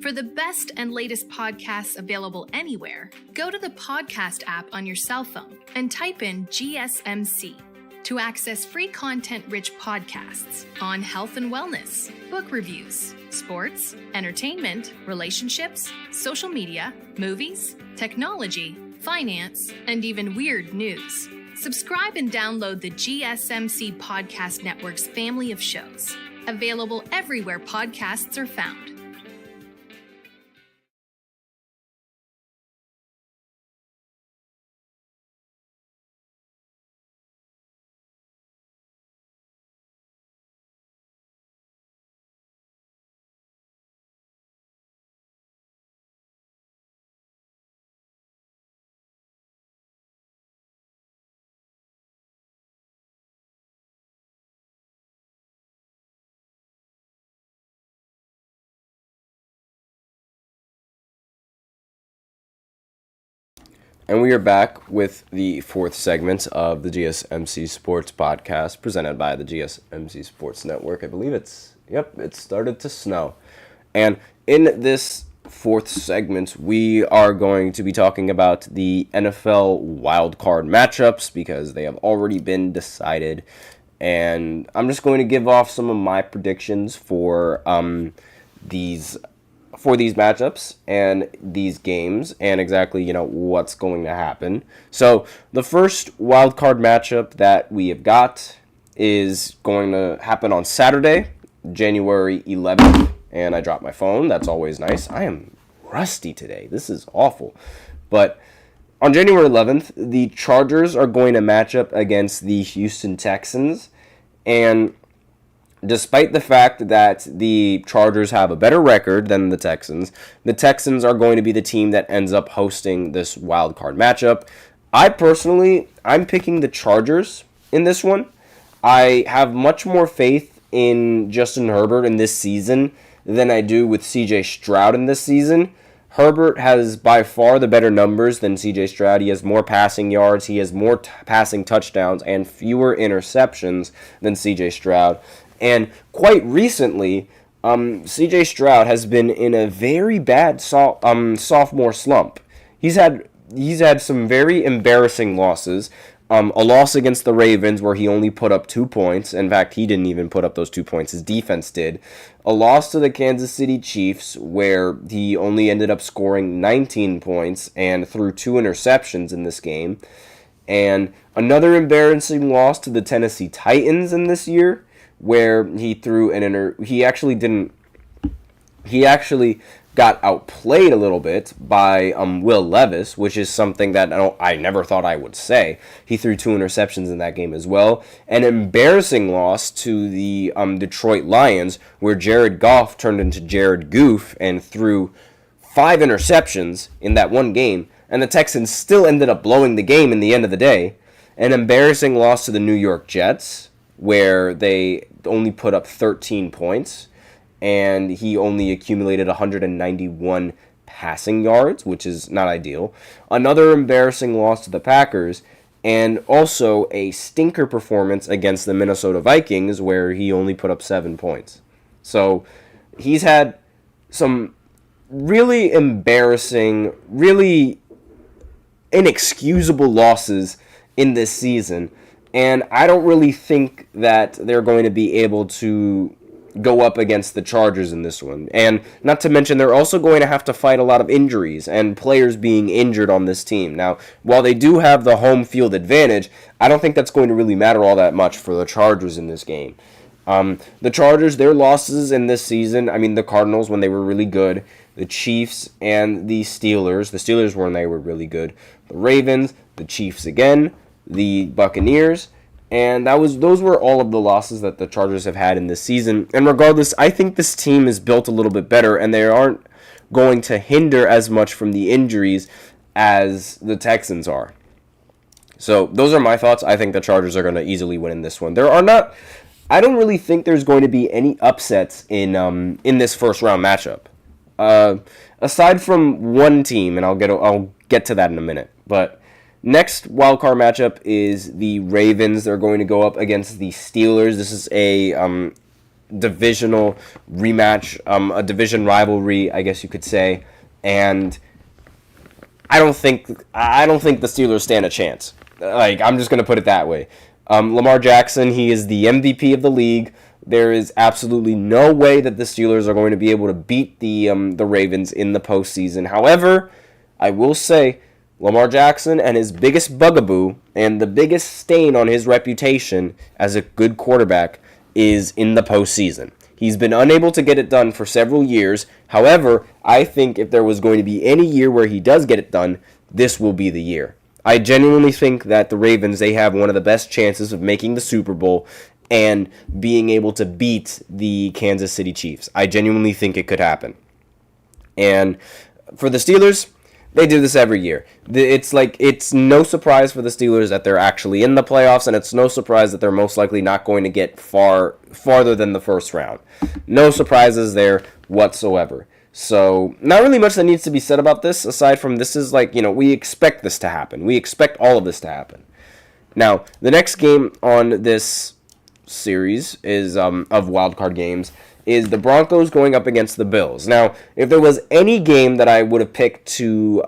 S5: For the best and latest podcasts available anywhere, go to the podcast app on your cell phone and type in GSMC to access free content-rich podcasts on health and wellness, book reviews, sports, entertainment, relationships, social media, movies, technology, finance, and even weird news. Subscribe and download the GSMC Podcast Network's family of shows, available everywhere podcasts are found.
S1: And we are back with the fourth segment of the GSMC Sports Podcast presented by the GSMC Sports Network. I believe it started to snow. And in this fourth segment, we are going to be talking about the NFL wildcard matchups because they have already been decided. And I'm just going to give off some of my predictions for these matchups and these games and exactly, what's going to happen. So the first wild card matchup that we have got is going to happen on Saturday, January 11th. And I dropped my phone. That's always nice. I am rusty today. This is awful. But on January 11th, the Chargers are going to match up against the Houston Texans. And despite the fact that the Chargers have a better record than the Texans are going to be the team that ends up hosting this wild card matchup. I'm picking the Chargers in this one. I have much more faith in Justin Herbert in this season than I do with CJ Stroud in this season. Herbert has by far the better numbers than CJ Stroud. He has more passing yards, he has more passing touchdowns, and fewer interceptions than CJ Stroud. And quite recently, CJ Stroud has been in a very bad sophomore slump. He's had some very embarrassing losses. A loss against the Ravens where he only put up 2 points. In fact, he didn't even put up those 2 points. His defense did. A loss to the Kansas City Chiefs where he only ended up scoring 19 points and threw 2 interceptions in this game. And another embarrassing loss to the Tennessee Titans in this year, where he threw he actually got outplayed a little bit by Will Levis, which is something that I never thought I would say. He threw 2 interceptions in that game as well. An embarrassing loss to the Detroit Lions, where Jared Goff turned into Jared Goof and threw 5 interceptions in that one game, and the Texans still ended up blowing the game in the end of the day. An embarrassing loss to the New York Jets, where they only put up 13 points, and he only accumulated 191 passing yards, which is not ideal. Another embarrassing loss to the Packers, and also a stinker performance against the Minnesota Vikings, where he only put up 7 points. So he's had some really embarrassing, really inexcusable losses in this season, and I don't really think that they're going to be able to go up against the Chargers in this one. And not to mention, they're also going to have to fight a lot of injuries and players being injured on this team. Now, while they do have the home field advantage, I don't think that's going to really matter all that much for the Chargers in this game. The Chargers, their losses in this season, I mean, the Cardinals when they were really good, the Chiefs and the Steelers. The Steelers when they were really good. The Ravens, the Chiefs again, the Buccaneers, and those were all of the losses that the Chargers have had in this season. And regardless, I think this team is built a little bit better, and they aren't going to hinder as much from the injuries as the Texans are. So those are my thoughts. I think the Chargers are going to easily win in this one. I don't really think there's going to be any upsets in this first round matchup. Aside from one team, and I'll get to that in a minute. But next wildcard matchup is the Ravens. They're going to go up against the Steelers. This is a divisional rematch, a division rivalry, I guess you could say. And I don't think the Steelers stand a chance. Like, I'm just going to put it that way. Lamar Jackson, he is the MVP of the league. There is absolutely no way that the Steelers are going to be able to beat the Ravens in the postseason. However, I will say Lamar Jackson and his biggest bugaboo and the biggest stain on his reputation as a good quarterback is in the postseason. He's been unable to get it done for several years. However, I think if there was going to be any year where he does get it done, this will be the year. I genuinely think that the Ravens, they have one of the best chances of making the Super Bowl and being able to beat the Kansas City Chiefs. I genuinely think it could happen. And for the Steelers, they do this every year. It's no surprise for the Steelers that they're actually in the playoffs, and it's no surprise that they're most likely not going to get farther than the first round. No surprises there whatsoever. So, not really much that needs to be said about this, aside from this is we expect this to happen. We expect all of this to happen. Now, the next game on this series is of wildcard games is the Broncos going up against the Bills. Now, if there was any game that I would have picked to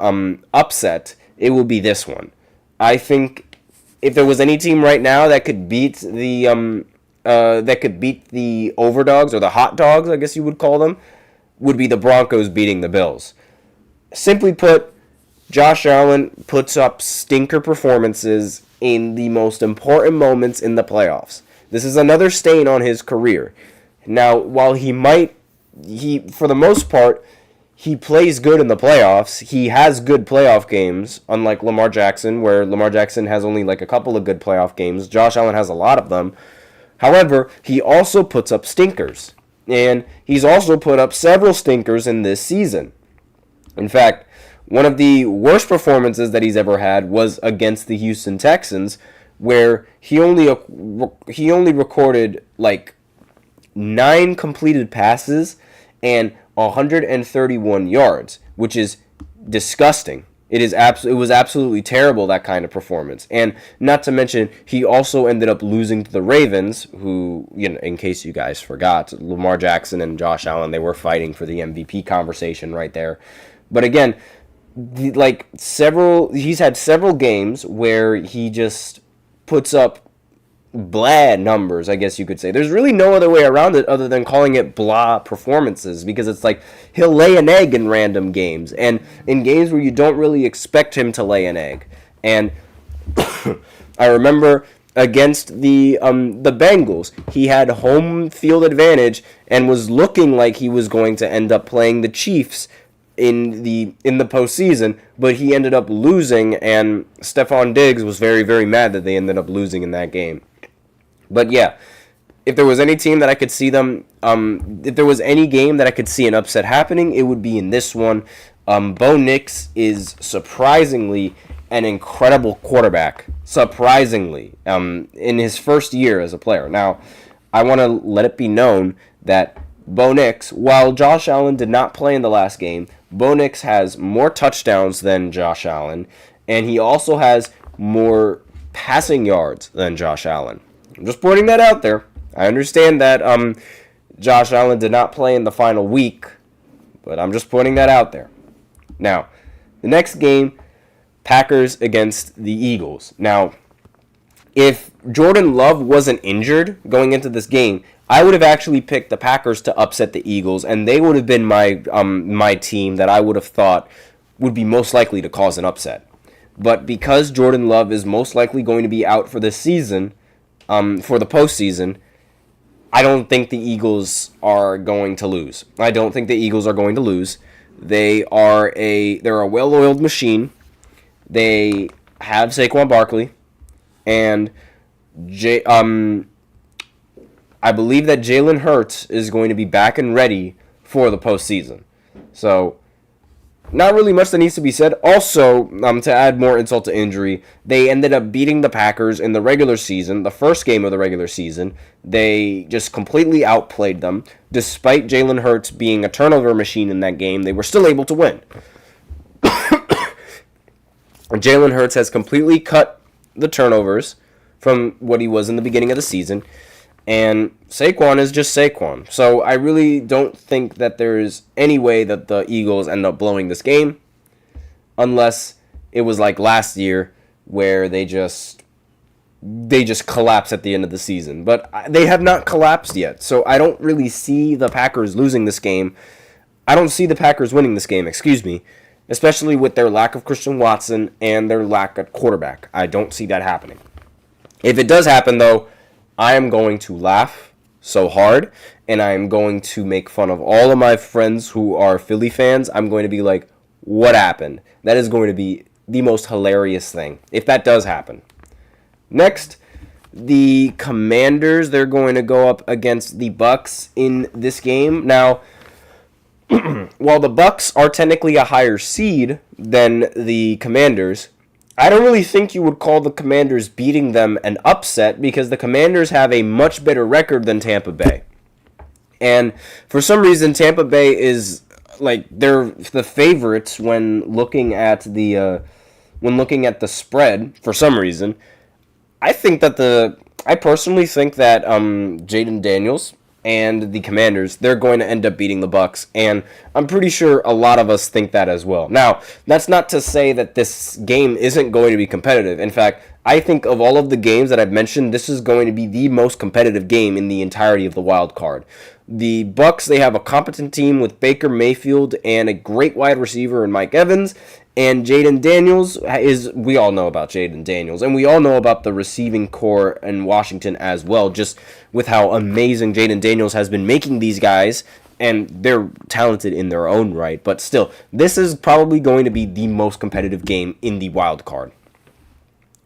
S1: upset, it would be this one. I think if there was any team right now that could beat the overdogs or the hot dogs, I guess you would call them, would be the Broncos beating the Bills. Simply put, Josh Allen puts up stinker performances in the most important moments in the playoffs. This is another stain on his career. Now, while for the most part, he plays good in the playoffs. He has good playoff games, unlike Lamar Jackson, where Lamar Jackson has only a couple of good playoff games. Josh Allen has a lot of them. However, he also puts up stinkers. And he's also put up several stinkers in this season. In fact, one of the worst performances that he's ever had was against the Houston Texans, where he only recorded 9 completed passes and 131 yards, which is disgusting. It was absolutely terrible, that kind of performance. And not to mention, he also ended up losing to the Ravens, who, in case you guys forgot, Lamar Jackson and Josh Allen, they were fighting for the MVP conversation right there. But again, he's had several games where he just puts up blah numbers, I guess you could say. There's really no other way around it other than calling it blah performances, because it's he'll lay an egg in random games, and in games where you don't really expect him to lay an egg. And I remember against the Bengals, he had home field advantage and was looking like he was going to end up playing the Chiefs in the postseason, but he ended up losing, and Stephon Diggs was very, very mad that they ended up losing in that game. But yeah, if there was any team that I could see if there was any game that I could see an upset happening, it would be in this one. Bo Nix is surprisingly an incredible quarterback. Surprisingly, in his first year as a player. Now, I want to let it be known that Bo Nix, while Josh Allen did not play in the last game, Bo Nix has more touchdowns than Josh Allen, and he also has more passing yards than Josh Allen. I'm just pointing that out there. I understand that Josh Allen did not play in the final week, but I'm just pointing that out there. Now, the next game, Packers against the Eagles. Now, if Jordan Love wasn't injured going into this game, I would have actually picked the Packers to upset the Eagles, and they would have been my team that I would have thought would be most likely to cause an upset. But because Jordan Love is most likely going to be out for this season, for the postseason, I don't think the Eagles are going to lose. I don't think the Eagles are going to lose. They're a well-oiled machine. They have Saquon Barkley, and I believe that Jalen Hurts is going to be back and ready for the postseason. So, not really much that needs to be said. Also, to add more insult to injury, they ended up beating the Packers in the regular season, the first game of the regular season. They just completely outplayed them. Despite Jalen Hurts being a turnover machine in that game, they were still able to win. Jalen Hurts has completely cut the turnovers from what he was in the beginning of the season. And Saquon is just Saquon. So I really don't think that there's any way that the Eagles end up blowing this game. Unless it was like last year where they just collapse at the end of the season. But they have not collapsed yet. So I don't really see the Packers losing this game. I don't see the Packers winning this game, especially with their lack of Christian Watson and their lack at quarterback. I don't see that happening. If it does happen, though, I am going to laugh so hard, and I am going to make fun of all of my friends who are Philly fans. I'm going to be like, what happened? That is going to be the most hilarious thing, if that does happen. Next, the Commanders, they're going to go up against the Bucks in this game. Now, while the Bucks are technically a higher seed than the Commanders, I don't really think you would call the Commanders beating them an upset because the Commanders have a much better record than Tampa Bay. And for some reason, Tampa Bay is like they're the favorites when looking at the spread. For some reason, I personally think that Jaden Daniels and the Commanders, they're going to end up beating the Bucks, and I'm pretty sure a lot of us think that as well. Now, that's not to say that this game isn't going to be competitive. In fact, I think of all of the games that I've mentioned, this is going to be the most competitive game in the entirety of the wild card. The Bucks, they have a competent team with Baker Mayfield and a great wide receiver in Mike Evans, and Jaden Daniels we all know about Jaden Daniels, and we all know about the receiving core in Washington as well, just with how amazing Jaden Daniels has been making these guys, and they're talented in their own right, but still, this is probably going to be the most competitive game in the wild card.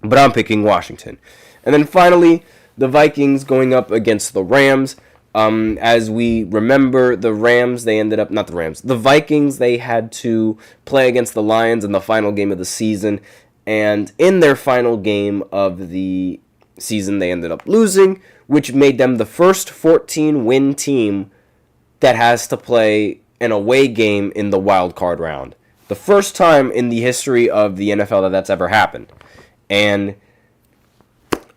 S1: But I'm picking Washington. And then finally, the Vikings going up against the Rams. As we remember, the Vikings, they had to play against the Lions in the final game of the season, and in their final game of the season, they ended up losing, which made them the first 14-win team that has to play an away game in the wild card round. The first time in the history of the NFL that's ever happened. And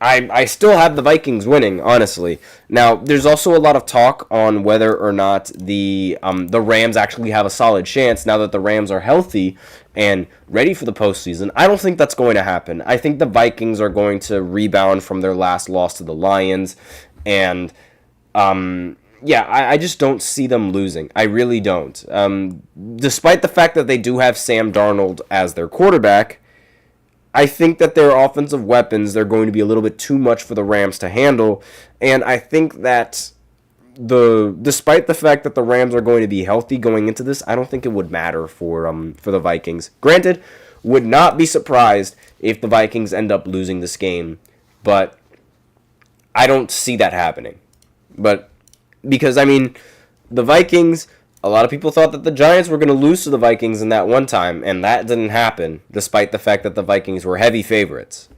S1: I still have the Vikings winning, honestly. Now, there's also a lot of talk on whether or not the Rams actually have a solid chance now that the Rams are healthy and ready for the postseason. I don't think that's going to happen. I think the Vikings are going to rebound from their last loss to the Lions, and I just don't see them losing. I really don't. Despite the fact that they do have Sam Darnold as their quarterback, I think that their offensive weapons, they're going to be a little bit too much for the Rams to handle, and I think that despite the fact that the Rams are going to be healthy going into this, I don't think it would matter for the Vikings. Granted, would not be surprised if the Vikings end up losing this game, but I don't see that happening. But because the Vikings a lot of people thought that the Giants were going to lose to the Vikings in that one time, and that didn't happen, despite the fact that the Vikings were heavy favorites.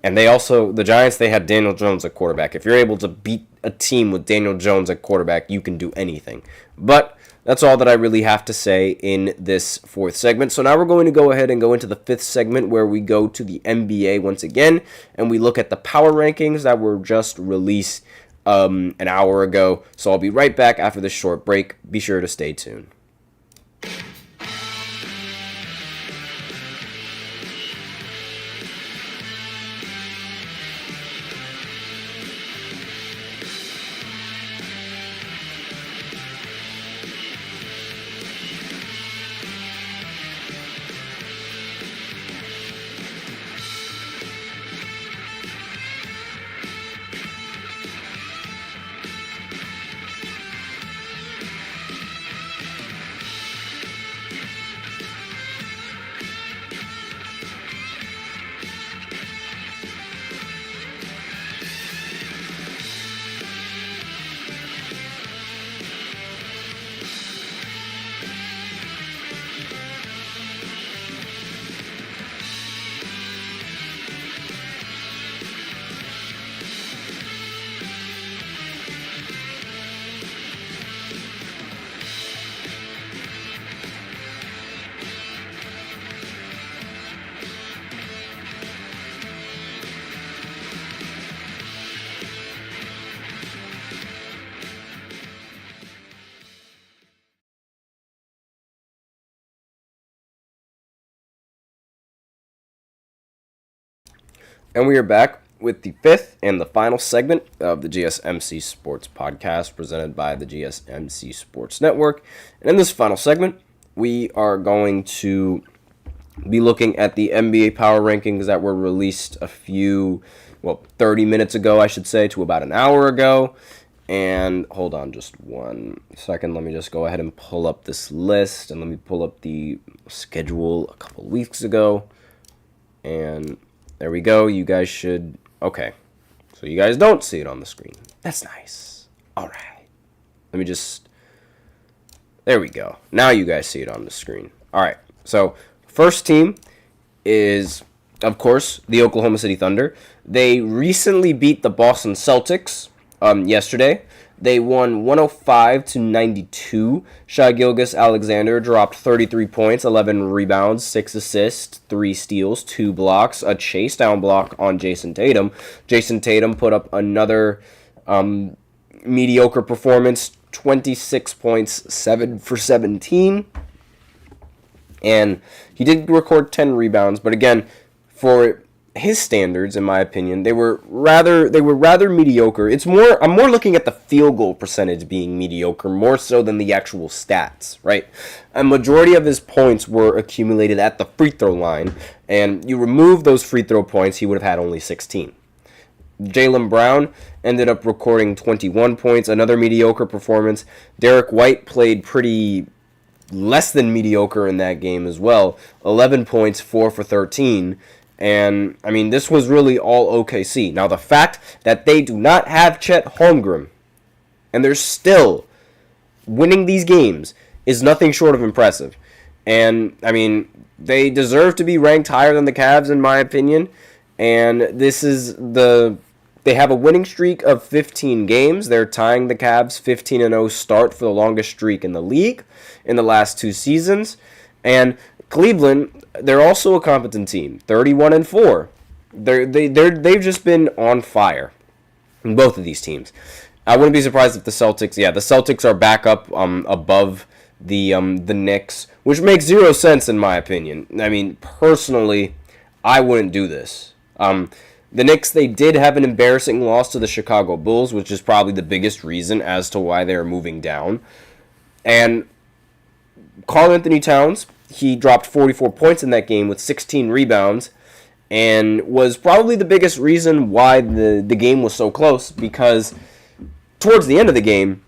S1: And the Giants, they had Daniel Jones at quarterback. If you're able to beat a team with Daniel Jones at quarterback, you can do anything. But that's all that I really have to say in this fourth segment. So now we're going to go ahead and go into the fifth segment, where we go to the NBA once again, and we look at the power rankings that were just released an hour ago. So I'll be right back after this short break. Be sure to stay tuned. And we are back with the fifth and the final segment of the GSMC Sports Podcast, presented by the GSMC Sports Network. And in this final segment, we are going to be looking at the NBA power rankings that were released 30 minutes ago, I should say, to about an hour ago. And hold on just 1 second. Let me just go ahead and pull up this list, and let me pull up the schedule a couple weeks ago. And there we go. You guys should... Okay. So you guys don't see it on the screen. That's nice. All right. Let me just... There we go. Now you guys see it on the screen. All right. So first team is, of course, the Oklahoma City Thunder. They recently beat the Boston Celtics yesterday. They won 105-92. Shai Gilgeous-Alexander dropped 33 points, 11 rebounds, 6 assists, 3 steals, 2 blocks, a chase down block on Jason Tatum. Jason Tatum put up another mediocre performance, 26 points, 7 for 17. And he did record 10 rebounds, but again, for his standards, in my opinion, they were rather mediocre. I'm more looking at the field goal percentage being mediocre more so than the actual stats, right? A majority of his points were accumulated at the free throw line, and you remove those free throw points, he would have had only 16. Jaylen Brown ended up recording 21 points, another mediocre performance. Derek White played pretty less than mediocre in that game as well. 11 points, 4 for 13. And, I mean, this was really all OKC. Now, the fact that they do not have Chet Holmgren, and they're still winning these games, is nothing short of impressive. And, I mean, they deserve to be ranked higher than the Cavs, in my opinion. And they have a winning streak of 15 games. They're tying the Cavs' 15-0 start for the longest streak in the league in the last 2 seasons. And Cleveland, they're also a competent team, 31-4. They've just been on fire, both of these teams. I wouldn't be surprised if the Celtics are back up above the Knicks, which makes zero sense in my opinion. I mean, personally, I wouldn't do this. The Knicks, they did have an embarrassing loss to the Chicago Bulls, which is probably the biggest reason as to why they're moving down. And Karl-Anthony Towns, he dropped 44 points in that game with 16 rebounds and was probably the biggest reason why the game was so close, because towards the end of the game,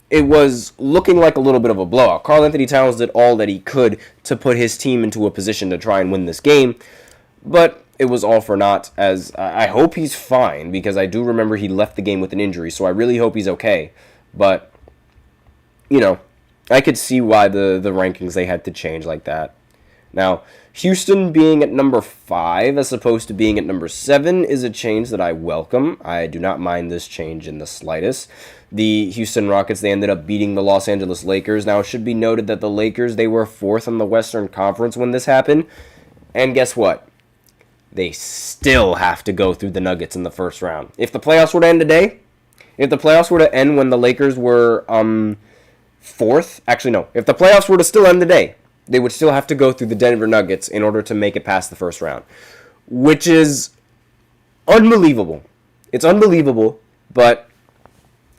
S1: it was looking like a little bit of a blowout. Karl-Anthony Towns did all that he could to put his team into a position to try and win this game, but it was all for naught, as I hope he's fine, because I do remember he left the game with an injury, so I really hope he's okay. But, you know, I could see why the rankings they had to change like that. Now, Houston being at number 5 as opposed to being at number 7 is a change that I welcome. I do not mind this change in the slightest. The Houston Rockets, they ended up beating the Los Angeles Lakers. Now, it should be noted that the Lakers, they were 4th in the Western Conference when this happened. And guess what? They still have to go through the Nuggets in the first round. If the playoffs were to end today, if the playoffs were to end when the Lakers were 4th, actually no, if the playoffs were to still end today, they would still have to go through the Denver Nuggets in order to make it past the first round, which is unbelievable. It's unbelievable, but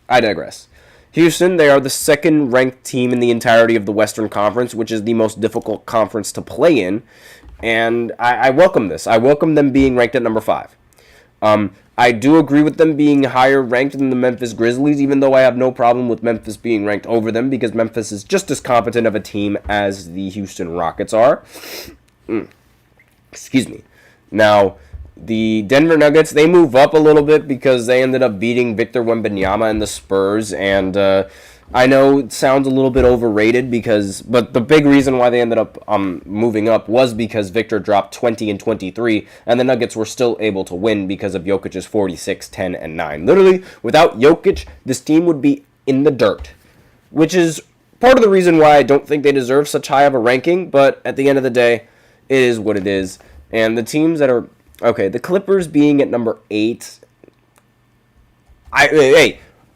S1: I digress. Houston, they are the second-ranked team in the entirety of the Western Conference, which is the most difficult conference to play in, and I welcome this. I welcome them being ranked at number 5. I do agree with them being higher ranked than the Memphis Grizzlies, even though I have no problem with Memphis being ranked over them, because Memphis is just as competent of a team as the Houston Rockets are. Excuse me. Now, the Denver Nuggets, they move up a little bit because they ended up beating Victor Wembanyama and the Spurs, and I know it sounds a little bit overrated but the big reason why they ended up moving up was because Victor dropped 20 and 23, and the Nuggets were still able to win because of Jokic's 46, 10, and 9. Literally, without Jokic, this team would be in the dirt, which is part of the reason why I don't think they deserve such high of a ranking, but at the end of the day, it is what it is. And the teams that are... Okay, the Clippers being at number 8...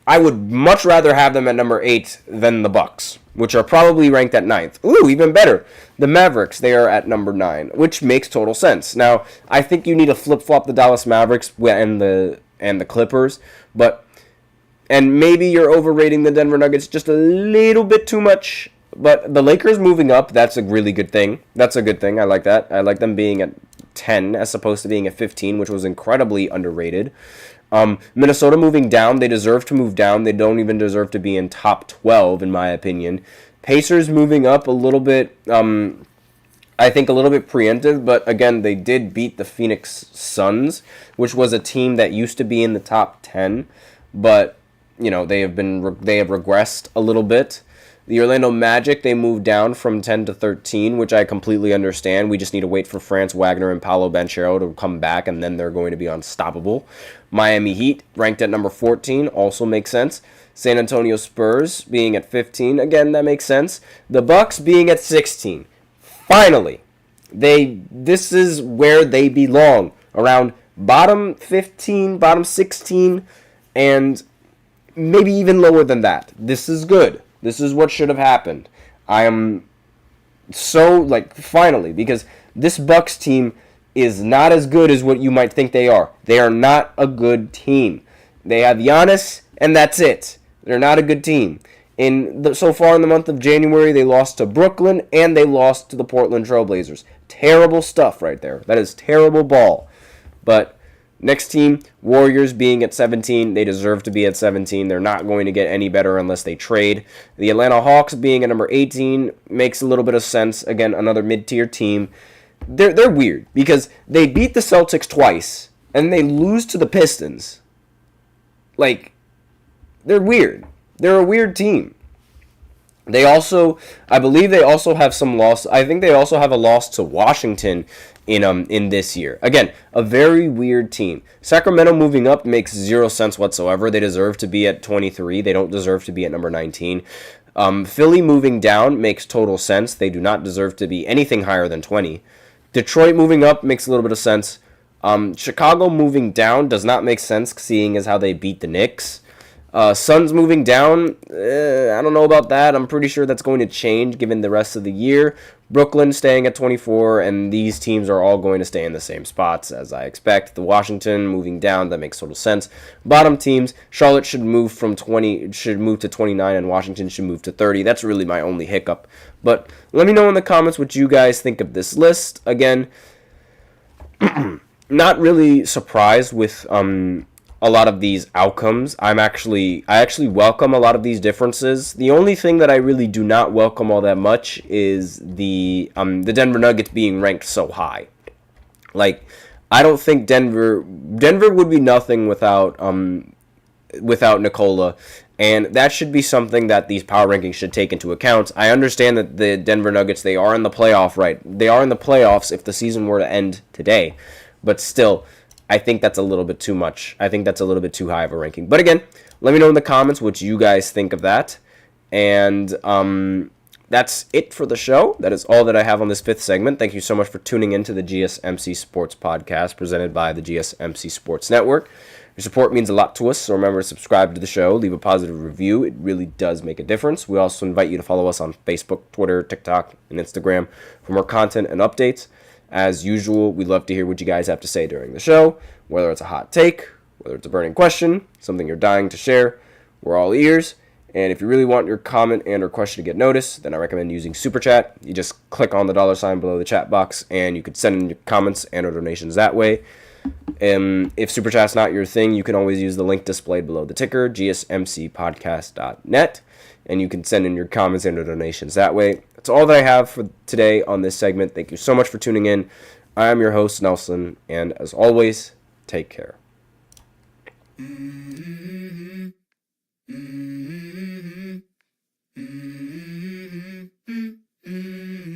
S1: I would much rather have them at number 8 than the Bucks, which are probably ranked at 9th. Ooh, even better. The Mavericks, they are at number 9, which makes total sense. Now, I think you need to flip-flop the Dallas Mavericks and the Clippers, and maybe you're overrating the Denver Nuggets just a little bit too much. But the Lakers moving up, that's a really good thing. That's a good thing. I like that. I like them being at 10 as opposed to being at 15, which was incredibly underrated. Minnesota moving down, they deserve to move down. They don't even deserve to be in top 12, in my opinion. Pacers moving up a little bit, I think a little bit preemptive, but again, they did beat the Phoenix Suns, which was a team that used to be in the top 10, but, you know, they have regressed a little bit. The Orlando Magic, they moved down from 10 to 13, which I completely understand. We just need to wait for Franz Wagner and Paolo Banchero to come back, and then they're going to be unstoppable. Miami Heat, ranked at number 14, also makes sense. San Antonio Spurs being at 15, again, that makes sense. The Bucks being at 16. Finally, this is where they belong, around bottom 15, bottom 16, and maybe even lower than that. This is good. This is what should have happened. I am so, finally, because this Bucks team is not as good as what you might think they are. They are not a good team. They have Giannis, and that's it. They're not a good team. So far in the month of January, they lost to Brooklyn, and they lost to the Portland Trailblazers. Terrible stuff right there. That is terrible ball. But... next team, Warriors being at 17. They deserve to be at 17. They're not going to get any better unless they trade. The Atlanta Hawks being at number 18 makes a little bit of sense. Again, another mid-tier team. They're weird because they beat the Celtics twice and they lose to the Pistons. They're weird. They're a weird team. I believe they also have some loss. I think they also have a loss to Washington in this year. Again, a very weird team. Sacramento moving up makes zero sense whatsoever. They deserve to be at 23. They don't deserve to be at number 19. Philly moving down makes total sense. They do not deserve to be anything higher than 20. Detroit moving up makes a little bit of sense. Chicago moving down does not make sense, seeing as how they beat the Knicks. Suns moving down, I don't know about that. I'm pretty sure that's going to change given the rest of the year. Brooklyn staying at 24, and these teams are all going to stay in the same spots as I expect. The Washington moving down, that makes total sense. Bottom teams, Charlotte should move to 29, and Washington should move to 30. That's really my only hiccup. But let me know in the comments what you guys think of this list. Again, not really surprised with a lot of these outcomes. I actually welcome a lot of these differences. The only thing that I really do not welcome all that much is the Denver Nuggets being ranked so high. I don't think Denver would be nothing without Nikola, And that should be something that these power rankings should take into account. I understand that the Denver Nuggets, they are in the playoff, right? They are in the playoffs if the season were to end today. But still, I think that's a little bit too much. I think that's a little bit too high of a ranking. But again, let me know in the comments what you guys think of that. And that's it for the show. That is all that I have on this fifth segment. Thank you so much for tuning in to the GSMC Sports Podcast presented by the GSMC Sports Network. Your support means a lot to us, so remember to subscribe to the show, leave a positive review. It really does make a difference. We also invite you to follow us on Facebook, Twitter, TikTok, and Instagram for more content and updates. As usual, we'd love to hear what you guys have to say during the show, whether it's a hot take, whether it's a burning question, something you're dying to share. We're all ears. And if you really want your comment and or question to get noticed, then I recommend using Super Chat. You just click on the $ below the chat box, and you could send in your comments and or donations that way. If Super Chat's not your thing, you can always use the link displayed below the ticker, gsmcpodcast.net, and you can send in your comments and or donations that way. That's all that I have for today on this segment. Thank you so much for tuning in. I am your host, Nelson, and as always, take care.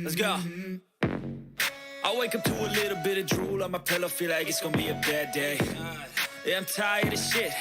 S3: Let's go. I wake up to a little bit of drool on my pillow, feel like it's gonna be a bad day. Yeah, I'm tired of shit.